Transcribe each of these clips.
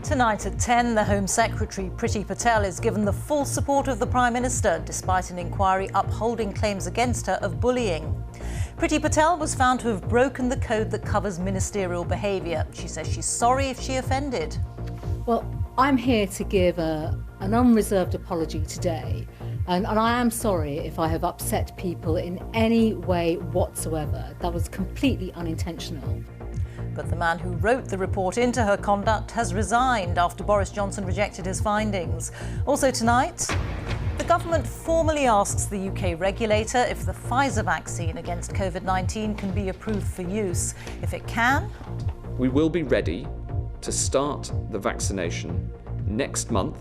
Tonight at 10, the Home Secretary, Priti Patel, is given the full support of the Prime Minister, despite an inquiry upholding claims against her of bullying. Priti Patel was found to have broken the code that covers ministerial behaviour. She says she's sorry if she offended. Well, I'm here to give an unreserved apology today. And I am sorry if I have upset people in any way whatsoever. That was completely unintentional. But the man who wrote the report into her conduct has resigned after Boris Johnson rejected his findings. Also tonight, the government formally asks the UK regulator if the Pfizer vaccine against COVID-19 can be approved for use. If it can, we will be ready to start the vaccination next month,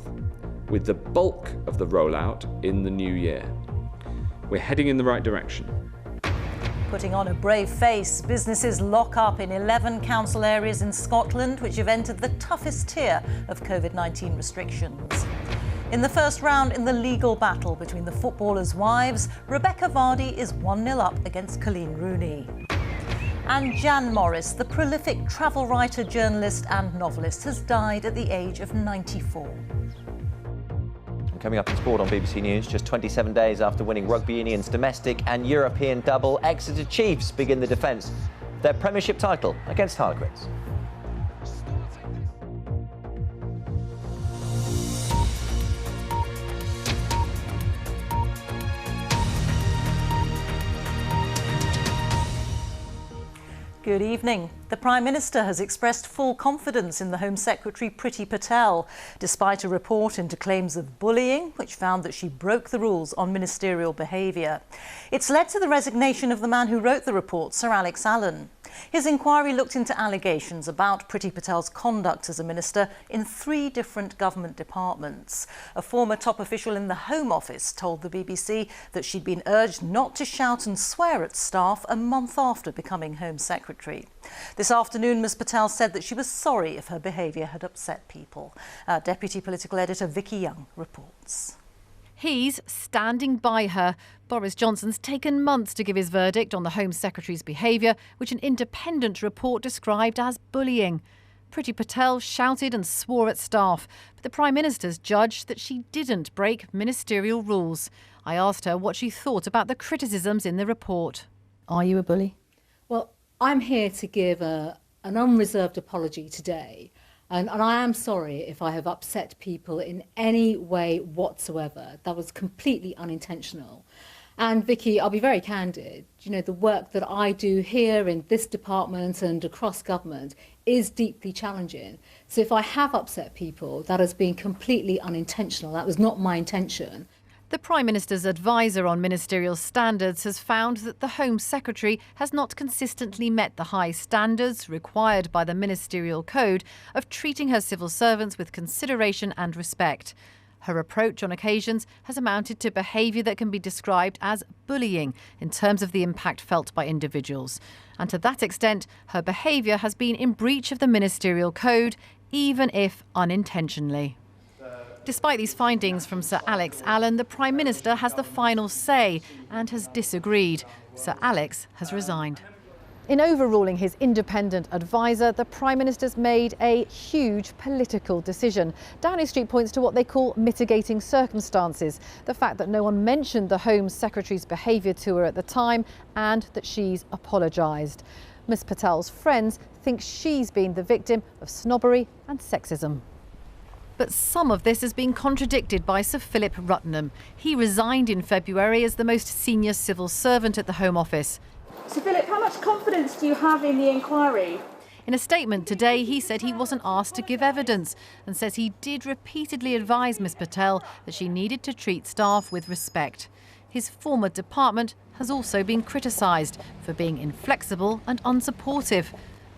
with the bulk of the rollout in the new year. We're heading in the right direction. Putting on a brave face, businesses lock up in 11 council areas in Scotland, which have entered the toughest tier of COVID-19 restrictions. In the first round in the legal battle between the footballers' wives, Rebecca Vardy is 1-0 up against Colleen Rooney. And Jan Morris, the prolific travel writer, journalist and novelist, has died at the age of 94. Coming up in sport on BBC News, just 27 days after winning rugby union's domestic and European double, Exeter Chiefs begin the defence of their Premiership title against Harlequins. Good evening. The Prime Minister has expressed full confidence in the Home Secretary Priti Patel, despite a report into claims of bullying, which found that she broke the rules on ministerial behaviour. It's led to the resignation of the man who wrote the report, Sir Alex Allen. His inquiry looked into allegations about Priti Patel's conduct as a minister in 3 different government departments. A former top official in the Home Office told the BBC that she'd been urged not to shout and swear at staff a month after becoming Home Secretary. This afternoon, Ms Patel said that she was sorry if her behaviour had upset people. Our Deputy Political Editor Vicky Young reports. He's standing by her. Boris Johnson's taken months to give his verdict on the Home Secretary's behaviour, which an independent report described as bullying. Priti Patel shouted and swore at staff, but the Prime Minister's judged that she didn't break ministerial rules. I asked her what she thought about the criticisms in the report. Are you a bully? Well, I'm here to give an unreserved apology today. And I am sorry if I have upset people in any way whatsoever. That was completely unintentional. And Vicky, I'll be very candid. You know, the work that I do here in this department and across government is deeply challenging. So if I have upset people, that has been completely unintentional. That was not my intention. The Prime Minister's advisor on ministerial standards has found that the Home Secretary has not consistently met the high standards required by the Ministerial Code of treating her civil servants with consideration and respect. Her approach on occasions has amounted to behaviour that can be described as bullying in terms of the impact felt by individuals. And to that extent, her behaviour has been in breach of the Ministerial Code, even if unintentionally. Despite these findings from Sir Alex Allen, the Prime Minister has the final say and has disagreed. Sir Alex has resigned. In overruling his independent advisor, the Prime Minister's made a huge political decision. Downing Street points to what they call mitigating circumstances, the fact that no one mentioned the Home Secretary's behaviour to her at the time and that she's apologised. Ms Patel's friends think she's been the victim of snobbery and sexism. But some of this has been contradicted by Sir Philip Ruttenham. He resigned in February as the most senior civil servant at the Home Office. Sir Philip, how much confidence do you have in the inquiry? In a statement today, he said he wasn't asked to give evidence and says he did repeatedly advise Ms Patel that she needed to treat staff with respect. His former department has also been criticised for being inflexible and unsupportive.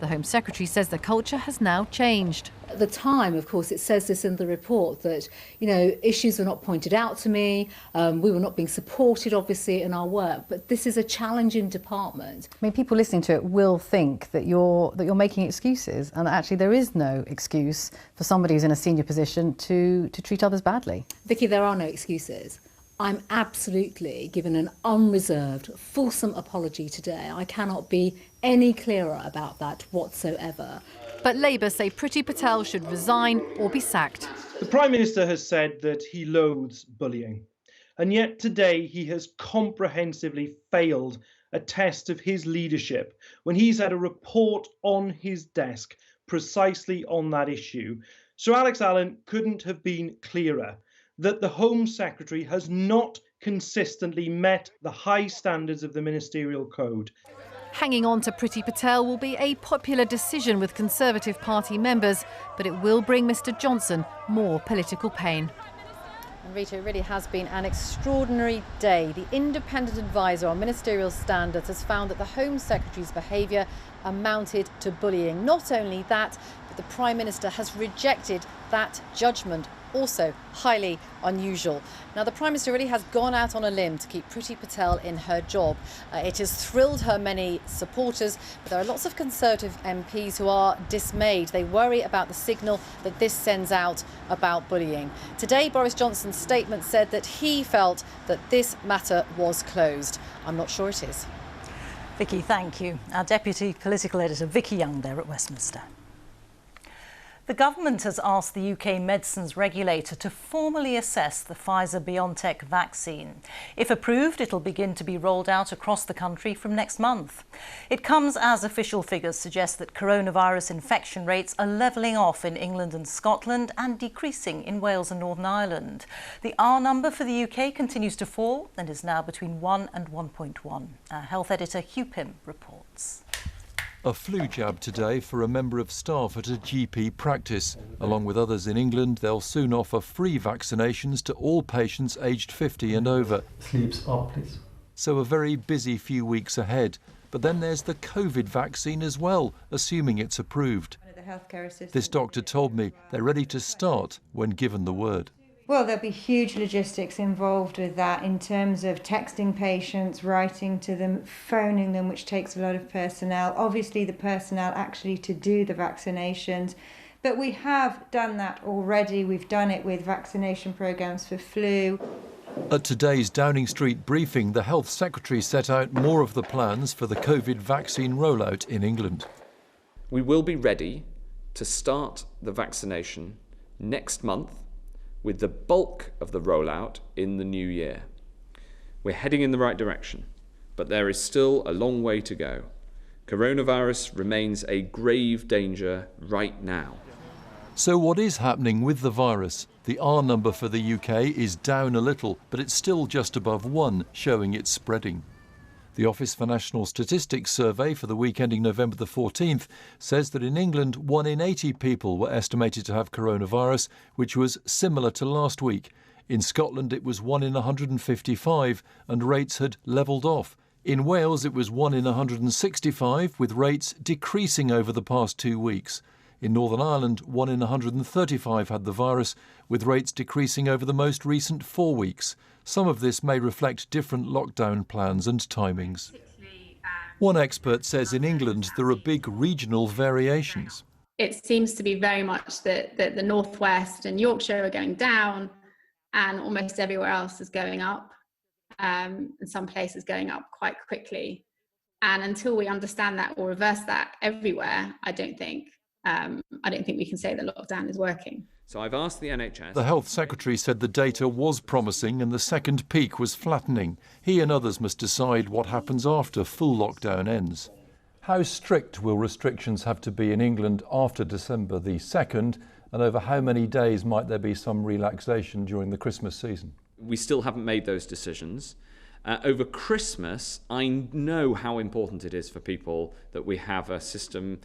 The Home Secretary says the culture has now changed. At the time, of course, it says this in the report that, you know, issues were not pointed out to me. We were not being supported, obviously, in our work. But this is a challenging department. I mean, people listening to it will think that you're making excuses, and actually there is no excuse for somebody who's in a senior position to treat others badly. Vicky, there are no excuses. I'm absolutely giving an unreserved, fulsome apology today. I cannot be any clearer about that whatsoever. But Labour say Priti Patel should resign or be sacked. The Prime Minister has said that he loathes bullying, and yet today he has comprehensively failed a test of his leadership when he's had a report on his desk precisely on that issue. Sir Alex Allen couldn't have been clearer that the Home Secretary has not consistently met the high standards of the Ministerial Code. Hanging on to Priti Patel will be a popular decision with Conservative Party members, but it will bring Mr Johnson more political pain. And Rita, it really has been an extraordinary day. The independent advisor on ministerial standards has found that the Home Secretary's behaviour amounted to bullying. Not only that, but the Prime Minister has rejected that judgment. Also highly unusual. Now, the Prime Minister really has gone out on a limb to keep Priti Patel in her job. It has thrilled her many supporters, but there are lots of Conservative MPs who are dismayed. They worry about the signal that this sends out about bullying. Today, Boris Johnson's statement said that he felt that this matter was closed. I'm not sure it is. Vicky, thank you. Our Deputy Political Editor, Vicky Young, there at Westminster. The government has asked the UK medicines regulator to formally assess the Pfizer-BioNTech vaccine. If approved, it'll begin to be rolled out across the country from next month. It comes as official figures suggest that coronavirus infection rates are levelling off in England and Scotland and decreasing in Wales and Northern Ireland. The R number for the UK continues to fall and is now between 1 and 1.1. Our health editor Hugh Pym reports. A flu jab today for a member of staff at a GP practice. Along with others in England, they'll soon offer free vaccinations to all patients aged 50 and over. Sleeps up, please. So a very busy few weeks ahead. But then there's the COVID vaccine as well, assuming it's approved. This doctor told me they're ready to start when given the word. Well, there'll be huge logistics involved with that in terms of texting patients, writing to them, phoning them, which takes a lot of personnel. Obviously, the personnel actually to do the vaccinations. But we have done that already. We've done it with vaccination programmes for flu. At today's Downing Street briefing, the Health Secretary set out more of the plans for the COVID vaccine rollout in England. We will be ready to start the vaccination next month, with the bulk of the rollout in the new year. We're heading in the right direction, but there is still a long way to go. Coronavirus remains a grave danger right now. So what is happening with the virus? The R number for the UK is down a little, but it's still just above 1, showing it's spreading. The Office for National Statistics survey for the week ending November the 14th says that in England 1 in 80 people were estimated to have coronavirus, which was similar to last week. In Scotland it was 1 in 155 and rates had levelled off. In Wales it was 1 in 165 with rates decreasing over the past 2 weeks. In Northern Ireland 1 in 135 had the virus, with rates decreasing over the most recent 4 weeks. Some of this may reflect different lockdown plans and timings. One expert says in England there are big regional variations. It seems to be very much that the Northwest and Yorkshire are going down and almost everywhere else is going up, and some places going up quite quickly. And until we understand that or reverse that everywhere, I don't think we can say that lockdown is working. So I've asked the NHS. The Health Secretary said the data was promising and the second peak was flattening. He and others must decide what happens after full lockdown ends. How strict will restrictions have to be in England after December the 2nd, and over how many days might there be some relaxation during the Christmas season? We still haven't made those decisions. Over Christmas, I know how important it is for people that we have a system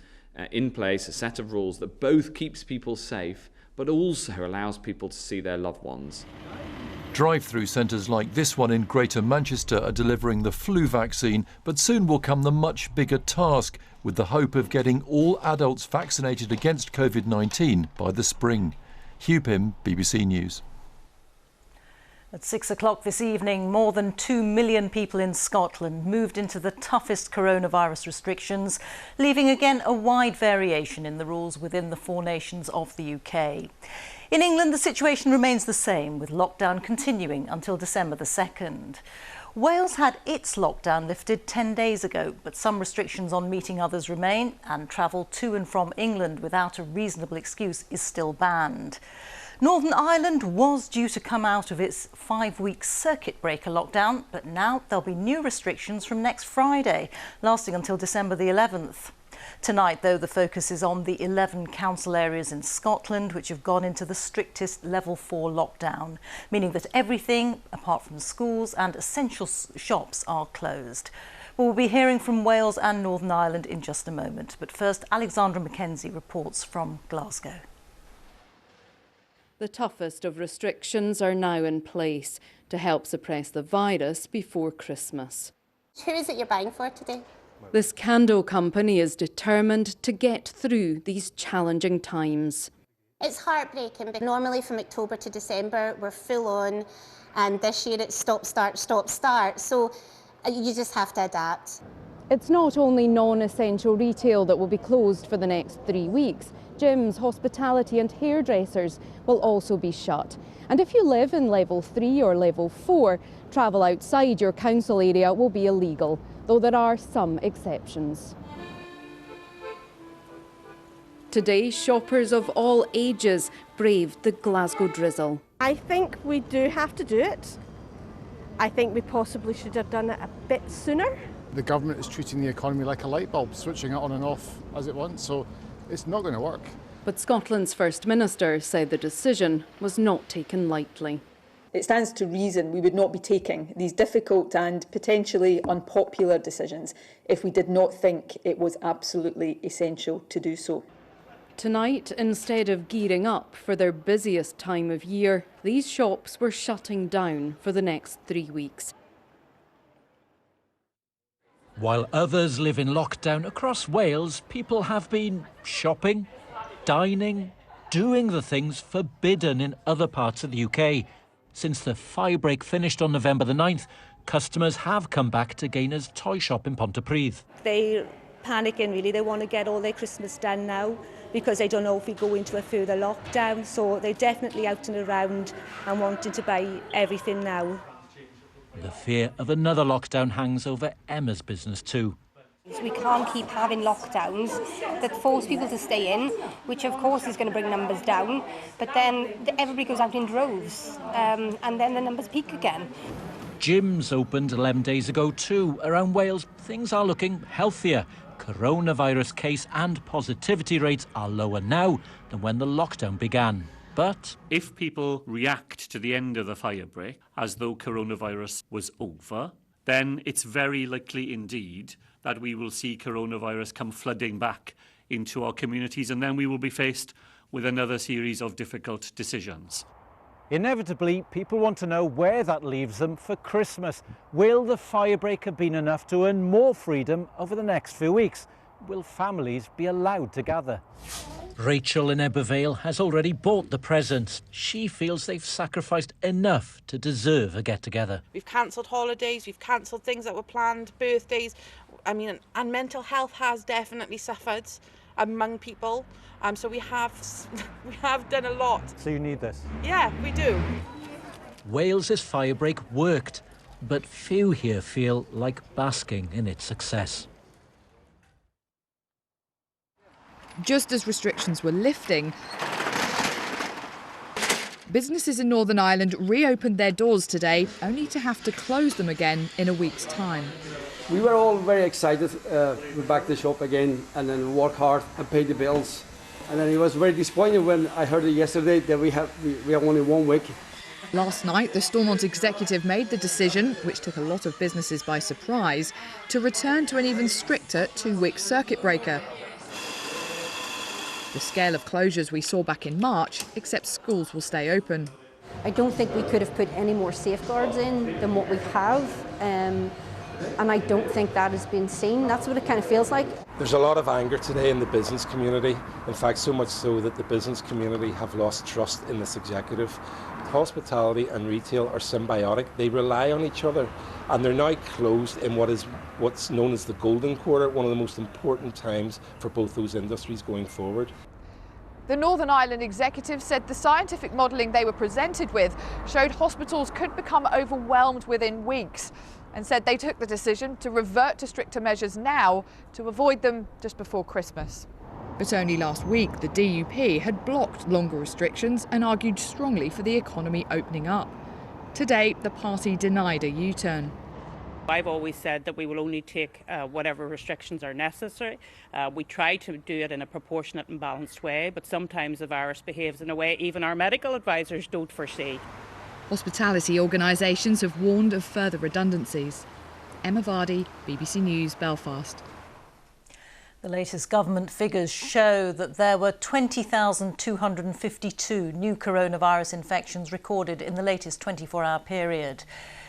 in place, a set of rules that both keeps people safe but also allows people to see their loved ones. Drive-through centres like this one in Greater Manchester are delivering the flu vaccine, but soon will come the much bigger task, with the hope of getting all adults vaccinated against COVID-19 by the spring. Hugh Pym, BBC News. At 6 o'clock this evening, more than 2 million people in Scotland moved into the toughest coronavirus restrictions, leaving again a wide variation in the rules within the four nations of the UK. In England, the situation remains the same, with lockdown continuing until December the 2nd. Wales had its lockdown lifted 10 days ago, but some restrictions on meeting others remain, and travel to and from England without a reasonable excuse is still banned. Northern Ireland was due to come out of its 5-week circuit breaker lockdown, but now there'll be new restrictions from next Friday, lasting until December the 11th. Tonight, though, the focus is on the 11 council areas in Scotland which have gone into the strictest level 4 lockdown, meaning that everything, apart from schools and essential shops, are closed. We'll be hearing from Wales and Northern Ireland in just a moment. But first, Alexandra Mackenzie reports from Glasgow. The toughest of restrictions are now in place to help suppress the virus before Christmas. Who is it you're buying for today? This candle company is determined to get through these challenging times. It's heartbreaking, but normally from October to December we're full on, and this year it's stop, start, so you just have to adapt. It's not only non-essential retail that will be closed for the next 3 weeks. Gyms, hospitality and hairdressers will also be shut. And if you live in level 3 or level 4, travel outside your council area will be illegal, though there are some exceptions. Today, shoppers of all ages braved the Glasgow drizzle. I think we do have to do it. I think we possibly should have done it a bit sooner. The government is treating the economy like a light bulb, switching it on and off as it wants, so it's not going to work. But Scotland's First Minister said the decision was not taken lightly. It stands to reason we would not be taking these difficult and potentially unpopular decisions if we did not think it was absolutely essential to do so. Tonight, instead of gearing up for their busiest time of year, these shops were shutting down for the next 3 weeks. While others live in lockdown across Wales, people have been shopping, dining, doing the things forbidden in other parts of the UK. Since the firebreak finished on November the 9th, customers have come back to Gainer's toy shop in Pontypridd. They're panicking really, they want to get all their Christmas done now because they don't know if we go into a further lockdown, so they're definitely out and around and wanting to buy everything now. The fear of another lockdown hangs over Emma's business too. We can't keep having lockdowns that force people to stay in, which of course is going to bring numbers down, but then everybody goes out in droves and then the numbers peak again. Gyms opened 11 days ago too. Around Wales, things are looking healthier. Coronavirus case and positivity rates are lower now than when the lockdown began. But if people react to the end of the firebreak as though coronavirus was over, then it's very likely indeed that we will see coronavirus come flooding back into our communities, and then we will be faced with another series of difficult decisions. Inevitably, people want to know where that leaves them for Christmas. Will the firebreak have been enough to earn more freedom over the next few weeks? Will families be allowed to gather? Rachel in Ebervale has already bought the presents. She feels they've sacrificed enough to deserve a get-together. We've cancelled holidays, we've cancelled things that were planned, birthdays. I mean, and mental health has definitely suffered among people. So we have done a lot. So you need this? Yeah, we do. Wales's firebreak worked, but few here feel like basking in its success. Just as restrictions were lifting, businesses in Northern Ireland reopened their doors today, only to have to close them again in a week's time. We were all very excited to be back to the shop again and then work hard and pay the bills. And then it was very disappointing when I heard it yesterday that we have only 1 week. Last night, the Stormont executive made the decision, which took a lot of businesses by surprise, to return to an even stricter 2-week circuit breaker. The scale of closures we saw back in March, except schools will stay open. I don't think we could have put any more safeguards in than what we have, and I don't think that has been seen. That's what it kind of feels like. There's a lot of anger today in the business community. In fact, so much so that the business community have lost trust in this executive. Hospitality and retail are symbiotic. They rely on each other, and they're now closed in what's known as the golden quarter, one of the most important times for both those industries going forward. The Northern Ireland executive said the scientific modelling they were presented with showed hospitals could become overwhelmed within weeks, and said they took the decision to revert to stricter measures now to avoid them just before Christmas. But only last week, the DUP had blocked longer restrictions and argued strongly for the economy opening up. Today, the party denied a U-turn. I've always said that we will only take whatever restrictions are necessary. We try to do it in a proportionate and balanced way, but sometimes the virus behaves in a way even our medical advisors don't foresee. Hospitality organisations have warned of further redundancies. Emma Vardy, BBC News, Belfast. The latest government figures show that there were 20,252 new coronavirus infections recorded in the latest 24-hour period.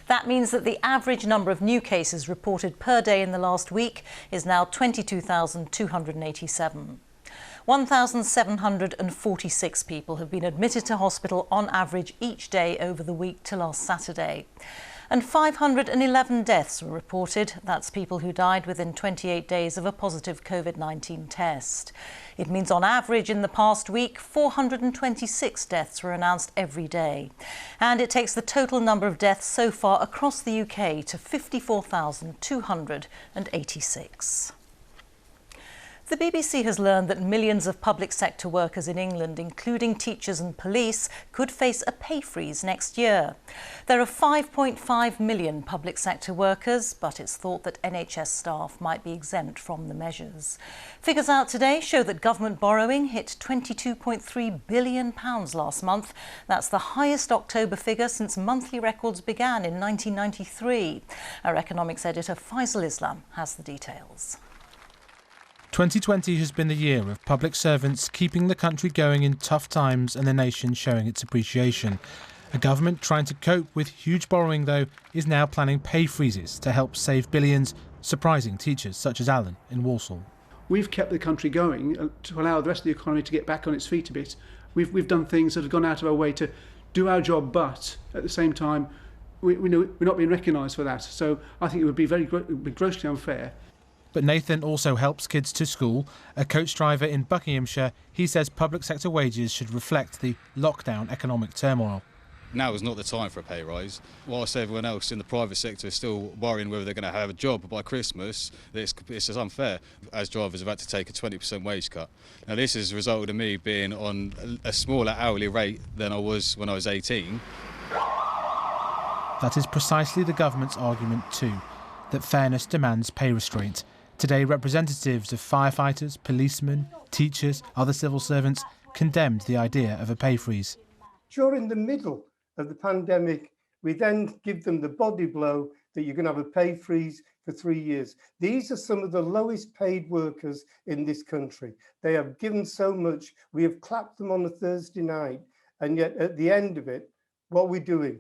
That means that the average number of new cases reported per day in the last week is now 22,287. 1,746 people have been admitted to hospital on average each day over the week to last Saturday. And 511 deaths were reported. That's people who died within 28 days of a positive COVID-19 test. It means on average in the past week, 426 deaths were announced every day. And it takes the total number of deaths so far across the UK to 54,286. The BBC has learned that millions of public sector workers in England, including teachers and police, could face a pay freeze next year. There are 5.5 million public sector workers, but it's thought that NHS staff might be exempt from the measures. Figures out today show that government borrowing hit £22.3 billion last month. That's the highest October figure since monthly records began in 1993. Our economics editor Faisal Islam has the details. 2020 has been the year of public servants keeping the country going in tough times and the nation showing its appreciation. A government trying to cope with huge borrowing, though, is now planning pay freezes to help save billions, surprising teachers such as Alan in Walsall. We've kept the country going to allow the rest of the economy to get back on its feet a bit. We've done things that have gone out of our way to do our job, but at the same time, we know we're not being recognised for that. So I think it would be grossly unfair. But Nathan also helps kids to school. A coach driver in Buckinghamshire, he says public sector wages should reflect the lockdown economic turmoil. Now is not the time for a pay rise. Whilst everyone else in the private sector is still worrying whether they're going to have a job by Christmas, it's just unfair, as drivers have had to take a 20% wage cut. Now this has resulted in me being on a smaller hourly rate than I was when I was 18. That is precisely the government's argument too, that fairness demands pay restraint. Today, representatives of firefighters, policemen, teachers, other civil servants condemned the idea of a pay freeze. During the middle of the pandemic, we then give them the body blow that you're going to have a pay freeze for 3 years. These are some of the lowest paid workers in this country. They have given so much. We have clapped them on a Thursday night, and yet at the end of it, what are we doing?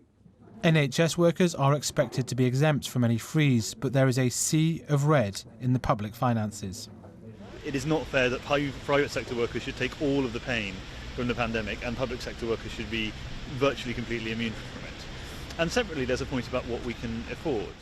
NHS workers are expected to be exempt from any freeze, but there is a sea of red in the public finances. It is not fair that private sector workers should take all of the pain from the pandemic and public sector workers should be virtually completely immune from it. And separately, there's a point about what we can afford.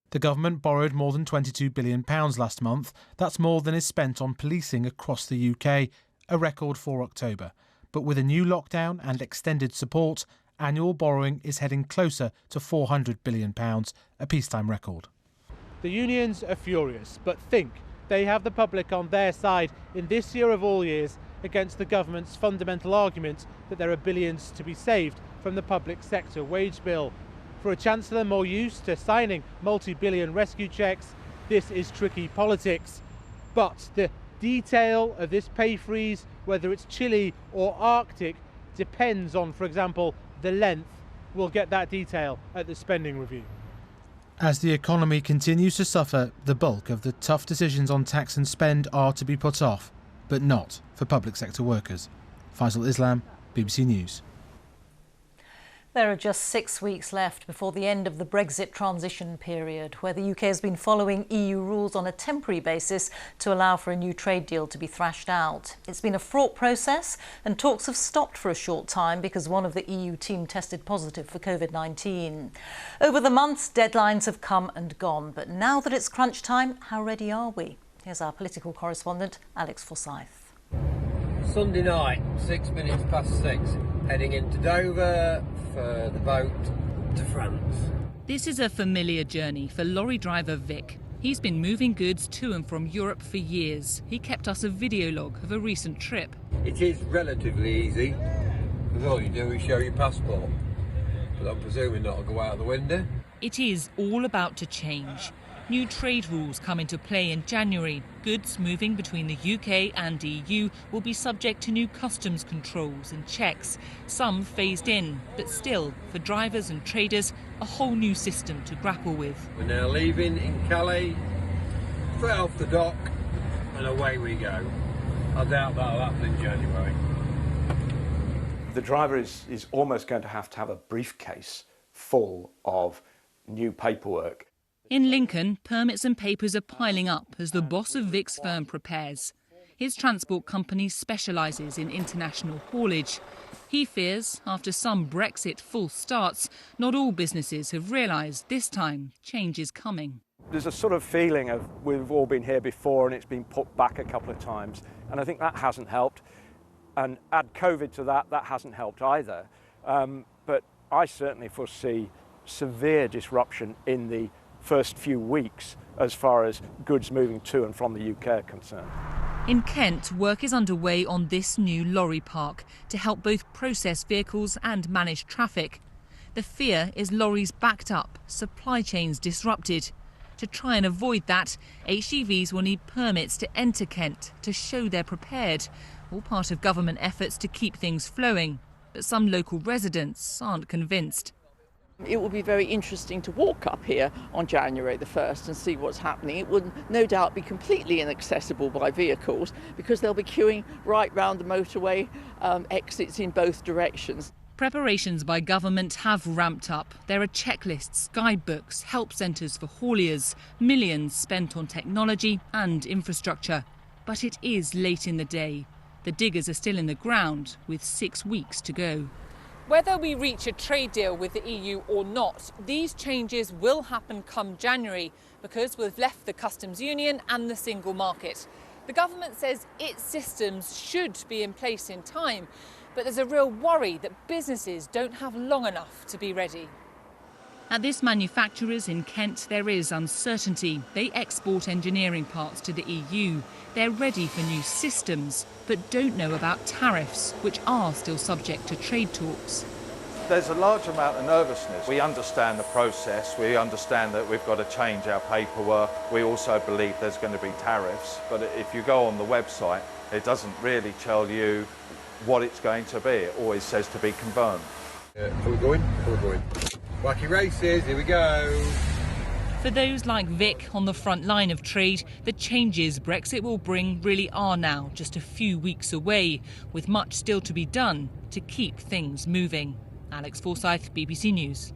The government borrowed more than £22 billion last month. That's more than is spent on policing across the UK, a record for October. But with a new lockdown and extended support, annual borrowing is heading closer to £400 billion, a peacetime record. The unions are furious, but think they have the public on their side in this year of all years against the government's fundamental argument that there are billions to be saved from the public sector wage bill. For a chancellor more used to signing multi-billion rescue cheques, this is tricky politics. But the detail of this pay freeze, whether it's chilly or Arctic, depends on, for example, the length. We'll get that detail at the spending review. As the economy continues to suffer, the bulk of the tough decisions on tax and spend are to be put off, but not for public sector workers. Faisal Islam, BBC News. There are just 6 weeks left before the end of the Brexit transition period, where the UK has been following EU rules on a temporary basis to allow for a new trade deal to be thrashed out. It's been a fraught process, and talks have stopped for a short time because one of the EU team tested positive for COVID-19. Over the months, deadlines have come and gone, but now that it's crunch time, how ready are we? Here's our political correspondent, Alex Forsyth. Sunday night, 6 minutes past 6, heading into Dover for the boat to France. This is a familiar journey for lorry driver Vic. He's been moving goods to and from Europe for years. He kept us a video log of a recent trip. It is relatively easy, because all you do is show your passport. But I'm presuming not to go out the window. It is all about to change. New trade rules come into play in January. Goods moving between the UK and EU will be subject to new customs controls and checks, some phased in, but still, for drivers and traders, a whole new system to grapple with. We're now leaving in Calais, straight off the dock, and away we go. I doubt that'll happen in January. The driver is almost going to have a briefcase full of new paperwork. In Lincoln, permits and papers are piling up as the boss of Vic's firm prepares. His transport company specialises in international haulage. He fears, after some Brexit false starts, not all businesses have realised this time change is coming. There's a sort of feeling of we've all been here before and it's been put back a couple of times, and I think that hasn't helped. And add COVID to that, that hasn't helped either. But I certainly foresee severe disruption in the first few weeks as far as goods moving to and from the UK are concerned. In Kent, work is underway on this new lorry park to help both process vehicles and manage traffic. The fear is lorries backed up, supply chains disrupted. To try and avoid that, HGVs will need permits to enter Kent to show they're prepared, all part of government efforts to keep things flowing. But some local residents aren't convinced. It will be very interesting to walk up here on January the 1st and see what's happening. It will no doubt be completely inaccessible by vehicles because they'll be queuing right round the motorway exits in both directions. Preparations by government have ramped up. There are checklists, guidebooks, help centres for hauliers, millions spent on technology and infrastructure. But it is late in the day. The diggers are still in the ground with 6 weeks to go. Whether we reach a trade deal with the EU or not, these changes will happen come January because we've left the customs union and the single market. The government says its systems should be in place in time, but there's a real worry that businesses don't have long enough to be ready. At this manufacturer's in Kent, there is uncertainty. They export engineering parts to the EU. They're ready for new systems, but don't know about tariffs, which are still subject to trade talks. There's a large amount of nervousness. We understand the process. We understand that we've got to change our paperwork. We also believe there's going to be tariffs. But if you go on the website, it doesn't really tell you what it's going to be. It always says to be confirmed. Are we going? Are we going? Wacky races, here we go. For those like Vic on the front line of trade, the changes Brexit will bring really are now just a few weeks away, with much still to be done to keep things moving. Alex Forsyth, BBC News.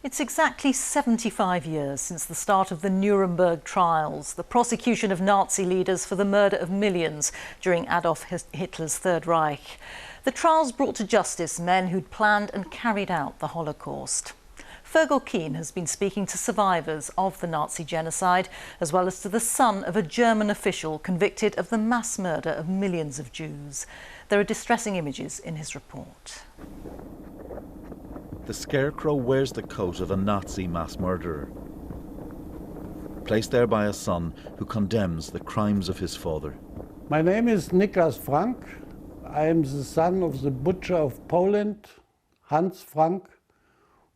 It's exactly 75 years since the start of the Nuremberg trials, the prosecution of Nazi leaders for the murder of millions during Adolf Hitler's Third Reich. The trials brought to justice men who'd planned and carried out the Holocaust. Fergal Keane has been speaking to survivors of the Nazi genocide, as well as to the son of a German official convicted of the mass murder of millions of Jews. There are distressing images in his report. The scarecrow wears the coat of a Nazi mass murderer, placed there by a son who condemns the crimes of his father. My name is Niklas Frank. I am the son of the butcher of Poland, Hans Frank,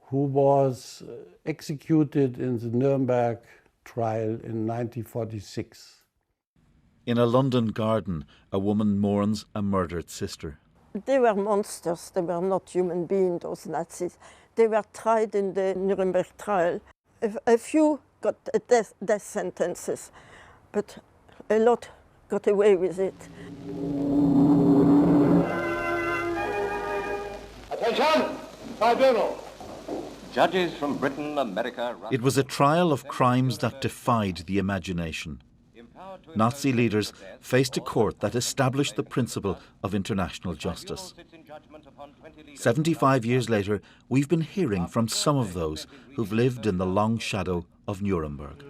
who was executed in the Nuremberg trial in 1946. In a London garden, a woman mourns a murdered sister. They were monsters, they were not human beings, those Nazis. They were tried in the Nuremberg trial. A few got death sentences, but a lot got away with it. Attention! Tribunal! Judges from Britain, America... It was a trial of crimes that defied the imagination. Nazi leaders faced a court that established the principle of international justice. 75 years later, we've been hearing from some of those who've lived in the long shadow of Nuremberg.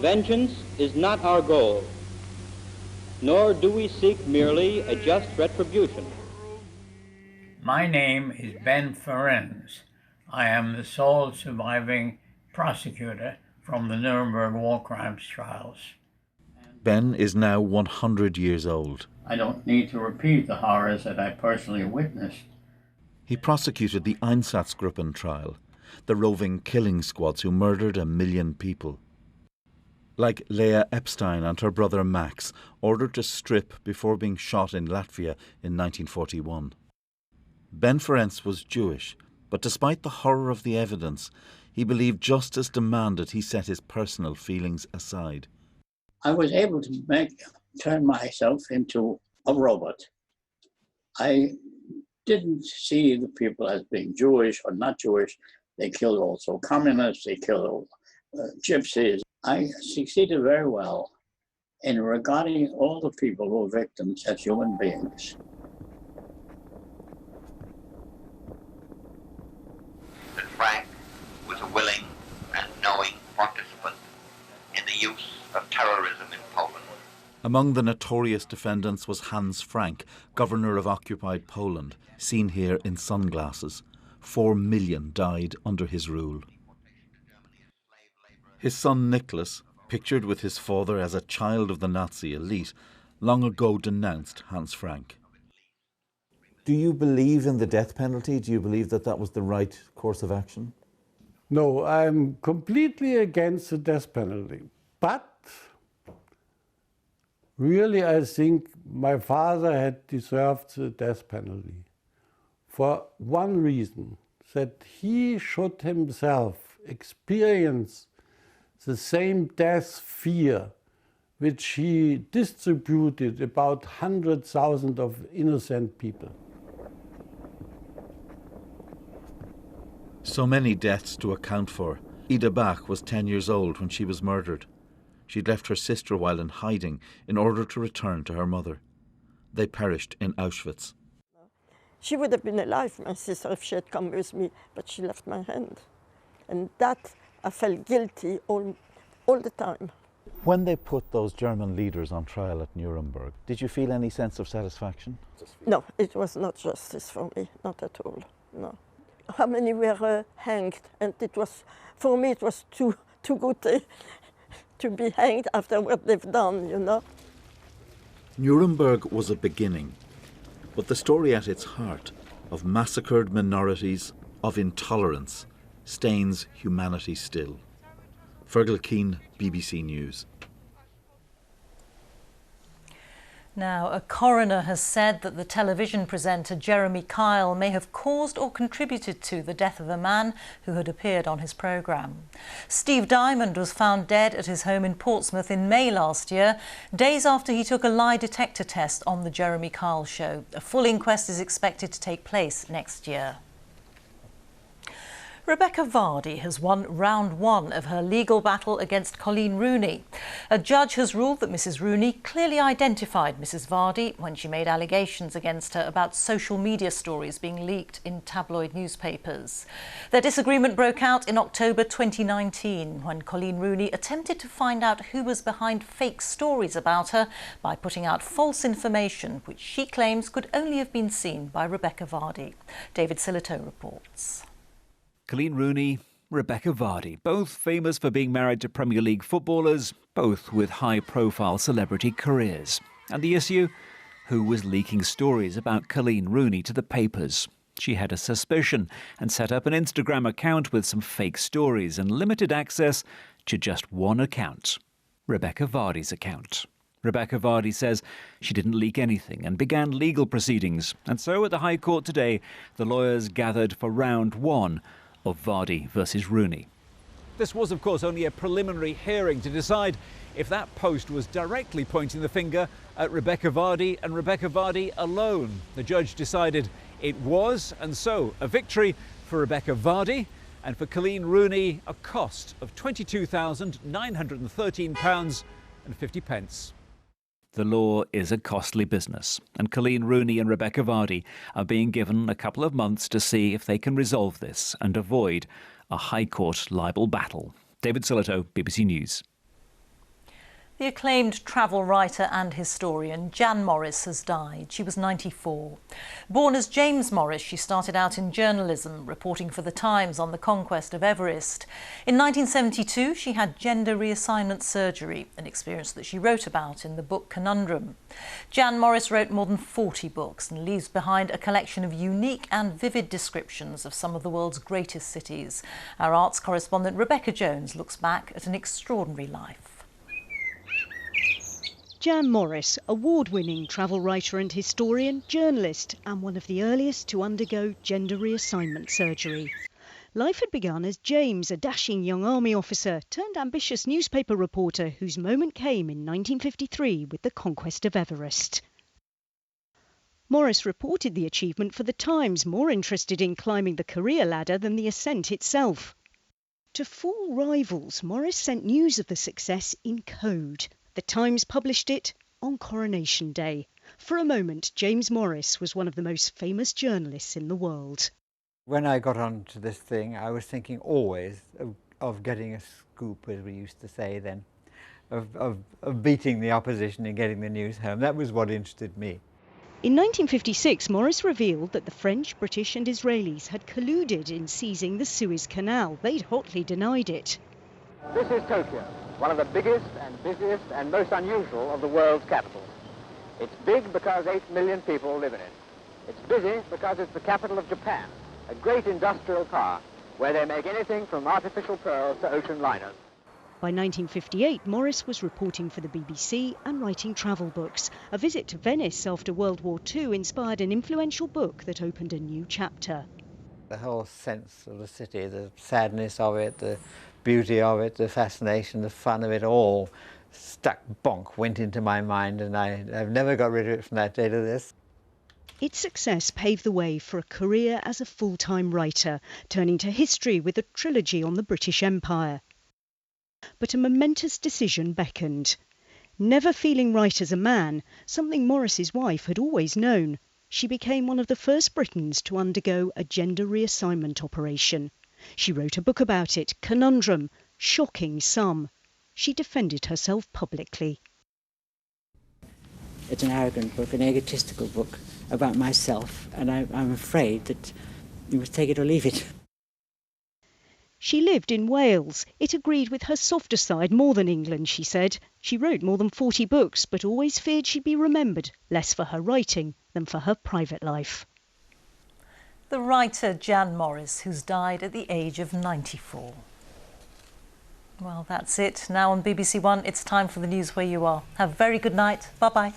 Vengeance is not our goal, nor do we seek merely a just retribution. My name is Ben Ferenc. I am the sole surviving prosecutor from the Nuremberg war crimes trials. Ben is now 100 years old. I don't need to repeat the horrors that I personally witnessed. He prosecuted the Einsatzgruppen trial, the roving killing squads who murdered 1 million people. Like Leah Epstein and her brother Max, ordered to strip before being shot in Latvia in 1941. Ben Ferenc was Jewish, but despite the horror of the evidence, he believed justice demanded he set his personal feelings aside. I was able to turn myself into a robot. I didn't see the people as being Jewish or not Jewish. They killed also communists, they killed gypsies. I succeeded very well in regarding all the people who were victims as human beings. That Frank was a willing and knowing participant in the use of terrorism in Poland. Among the notorious defendants was Hans Frank, governor of occupied Poland, seen here in sunglasses. 4 million died under his rule. His son Nicholas, pictured with his father as a child of the Nazi elite, long ago denounced Hans Frank. Do you believe in the death penalty? Do you believe that that was the right course of action? No, I'm completely against the death penalty. But really, I think my father had deserved the death penalty for one reason, that he should himself experience the same death fear which he distributed about 100,000 of innocent people. So many deaths to account for. Ida Bach was 10 years old when she was murdered. She'd left her sister while in hiding in order to return to her mother. They perished in Auschwitz. She would have been alive, my sister, if she had come with me, but she left my hand. And that, I felt guilty all the time. When they put those German leaders on trial at Nuremberg, did you feel any sense of satisfaction? No, it was not justice for me, not at all, no. How many were hanged? And it was, for me, it was too good to be hanged after what they've done, you know. Nuremberg was a beginning, but the story at its heart of massacred minorities, of intolerance, stains humanity still. Fergal Keane, BBC News. Now, a coroner has said that the television presenter Jeremy Kyle may have caused or contributed to the death of a man who had appeared on his programme. Steve Diamond was found dead at his home in Portsmouth in May last year, days after he took a lie detector test on the Jeremy Kyle show. A full inquest is expected to take place next year. Rebecca Vardy has won round 1 of her legal battle against Colleen Rooney. A judge has ruled that Mrs Rooney clearly identified Mrs Vardy when she made allegations against her about social media stories being leaked in tabloid newspapers. Their disagreement broke out in October 2019 when Colleen Rooney attempted to find out who was behind fake stories about her by putting out false information which she claims could only have been seen by Rebecca Vardy. David Silito reports. Colleen Rooney, Rebecca Vardy, both famous for being married to Premier League footballers, both with high-profile celebrity careers. And the issue? Who was leaking stories about Colleen Rooney to the papers? She had a suspicion and set up an Instagram account with some fake stories and limited access to just one account, Rebecca Vardy's account. Rebecca Vardy says she didn't leak anything and began legal proceedings. And so at the High Court today, the lawyers gathered for round 1 of Vardy versus Rooney. This was, of course, only a preliminary hearing to decide if that post was directly pointing the finger at Rebecca Vardy and Rebecca Vardy alone. The judge decided it was, and so a victory for Rebecca Vardy, and for Colleen Rooney a cost of £22,913.50. The law is a costly business, and Colleen Rooney and Rebecca Vardy are being given a couple of months to see if they can resolve this and avoid a High Court libel battle. David Sillito, BBC News. The acclaimed travel writer and historian Jan Morris has died. She was 94. Born as James Morris, she started out in journalism, reporting for The Times on the conquest of Everest. In 1972, she had gender reassignment surgery, an experience that she wrote about in the book Conundrum. Jan Morris wrote more than 40 books and leaves behind a collection of unique and vivid descriptions of some of the world's greatest cities. Our arts correspondent Rebecca Jones looks back at an extraordinary life. Jan Morris, award-winning travel writer and historian, journalist, and one of the earliest to undergo gender reassignment surgery. Life had begun as James, a dashing young army officer turned ambitious newspaper reporter whose moment came in 1953 with the conquest of Everest. Morris reported the achievement for The Times, more interested in climbing the career ladder than the ascent itself. To fool rivals, Morris sent news of the success in code. The Times published it on Coronation Day. For a moment, James Morris was one of the most famous journalists in the world. When I got onto this thing, I was thinking always of getting a scoop, as we used to say then, of beating the opposition and getting the news home. That was what interested me. In 1956, Morris revealed that the French, British and Israelis had colluded in seizing the Suez Canal. They'd hotly denied it. This is Tokyo, one of the biggest and busiest and most unusual of the world's capitals. It's big because 8 million people live in it. It's busy because it's the capital of Japan, a great industrial power, where they make anything from artificial pearls to ocean liners. By 1958, Morris was reporting for the BBC and writing travel books. A visit to Venice after World War II inspired an influential book that opened a new chapter. The whole sense of the city, the sadness of it, the beauty of it, the fascination, the fun of it all stuck bonk, went into my mind, and I've never got rid of it from that day to this. Its success paved the way for a career as a full-time writer, turning to history with a trilogy on the British Empire. But a momentous decision beckoned. Never feeling right as a man, something Morris's wife had always known, she became one of the first Britons to undergo a gender reassignment operation. She wrote a book about it, Conundrum, shocking some. She defended herself publicly. It's an arrogant book, an egotistical book about myself, and I'm afraid that you must take it or leave it. She lived in Wales. It agreed with her softer side more than England, she said. She wrote more than 40 books, but always feared she'd be remembered less for her writing than for her private life. The writer Jan Morris, who's died at the age of 94. Well, that's it. Now on BBC One, it's time for the news where you are. Have a very good night. Bye-bye.